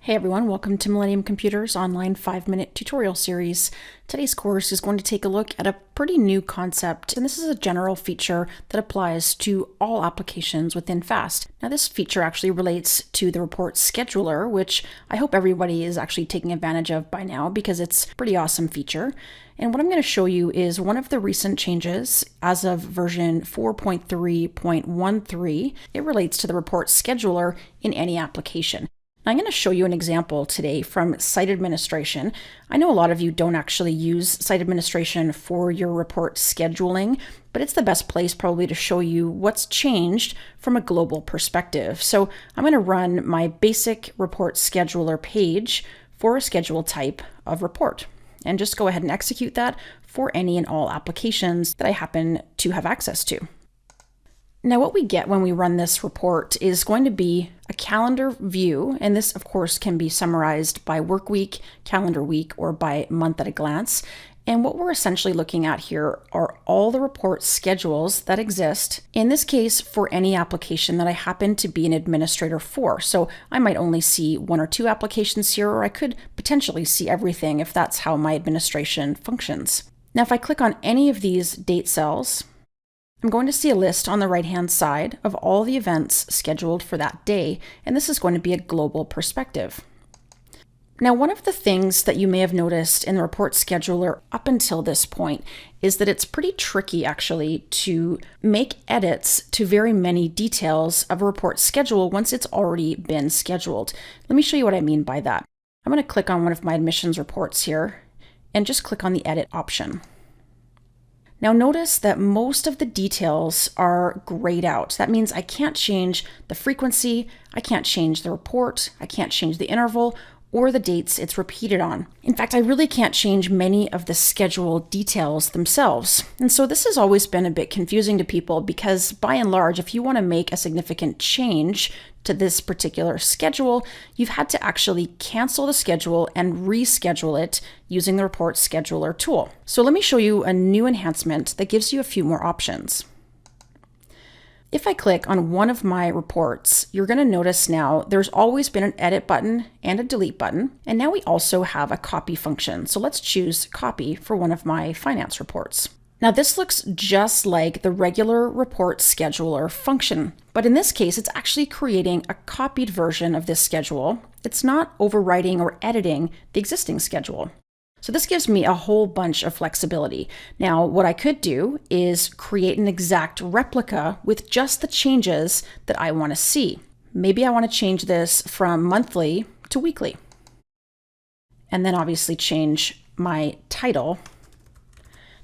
Hey everyone, welcome to Millennium Computer's online 5-minute tutorial series. Today's course is going to take a look at a pretty new concept, and this is a general feature that applies to all applications within FAST. Now this feature actually relates to the report scheduler, which I hope everybody is actually taking advantage of by now because it's a pretty awesome feature. And what I'm going to show you is one of the recent changes as of version 4.3.13. It relates to the report scheduler in any application. I'm going to show you an example today from site administration. I know a lot of you don't actually use site administration for your report scheduling, but it's the best place probably to show you what's changed from a global perspective. So I'm going to run my basic report scheduler page for a schedule type of report and just go ahead and execute that for any and all applications that I happen to have access to. Now what we get when we run this report is going to be a calendar view, and this of course can be summarized by work week, calendar week, or by month at a glance. And what we're essentially looking at here are all the report schedules that exist, in this case for any application that I happen to be an administrator for. So I might only see one or two applications here, or I could potentially see everything if that's how my administration functions. Now if I click on any of these date cells, I'm going to see a list on the right-hand side of all the events scheduled for that day, and this is going to be a global perspective. Now, one of the things that you may have noticed in the report scheduler up until this point is that it's pretty tricky actually to make edits to very many details of a report schedule once it's already been scheduled. Let me show you what I mean by that. I'm going to click on one of my admissions reports here and just click on the edit option. Now notice that most of the details are grayed out. That means I can't change the frequency, I can't change the report, I can't change the interval, or the dates it's repeated on. In fact, I really can't change many of the schedule details themselves. And so this has always been a bit confusing to people because by and large, if you want to make a significant change to this particular schedule, you've had to actually cancel the schedule and reschedule it using the report scheduler tool. So let me show you a new enhancement that gives you a few more options. If I click on one of my reports, you're going to notice now there's always been an edit button and a delete button, and now we also have a copy function. So let's choose copy for one of my finance reports. Now this looks just like the regular report scheduler function, but in this case, it's actually creating a copied version of this schedule. It's not overwriting or editing the existing schedule. So this gives me a whole bunch of flexibility. Now, what I could do is create an exact replica with just the changes that I want to see. Maybe I want to change this from monthly to weekly. And then obviously change my title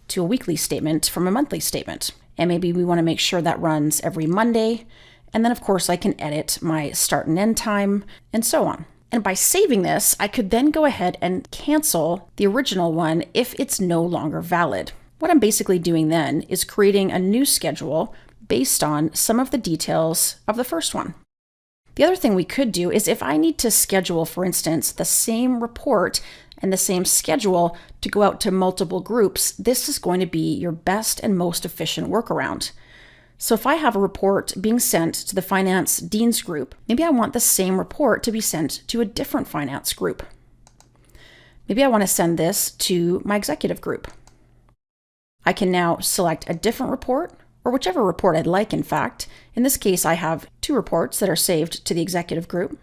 to a weekly statement from a monthly statement. And maybe we want to make sure that runs every Monday. And then of course I can edit my start and end time and so on. And by saving this, I could then go ahead and cancel the original one if it's no longer valid. What I'm basically doing then is creating a new schedule based on some of the details of the first one. The other thing we could do is if I need to schedule, for instance, the same report and the same schedule to go out to multiple groups, this is going to be your best and most efficient workaround. So if I have a report being sent to the finance deans group, maybe I want the same report to be sent to a different finance group. Maybe I want to send this to my executive group. I can now select a different report, or whichever report I'd like, in fact. In this case, I have two reports that are saved to the executive group.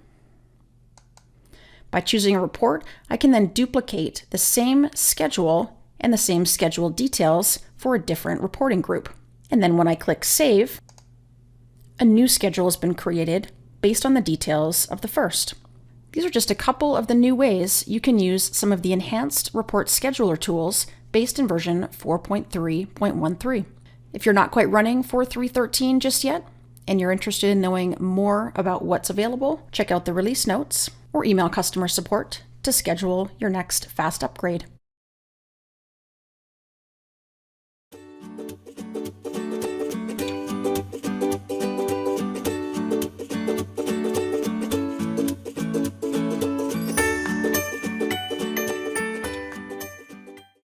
By choosing a report, I can then duplicate the same schedule and the same schedule details for a different reporting group. And then when I click Save, a new schedule has been created based on the details of the first. These are just a couple of the new ways you can use some of the enhanced report scheduler tools based in version 4.3.13. If you're not quite running 4.3.13 just yet, and you're interested in knowing more about what's available, check out the release notes or email customer support to schedule your next FAST upgrade.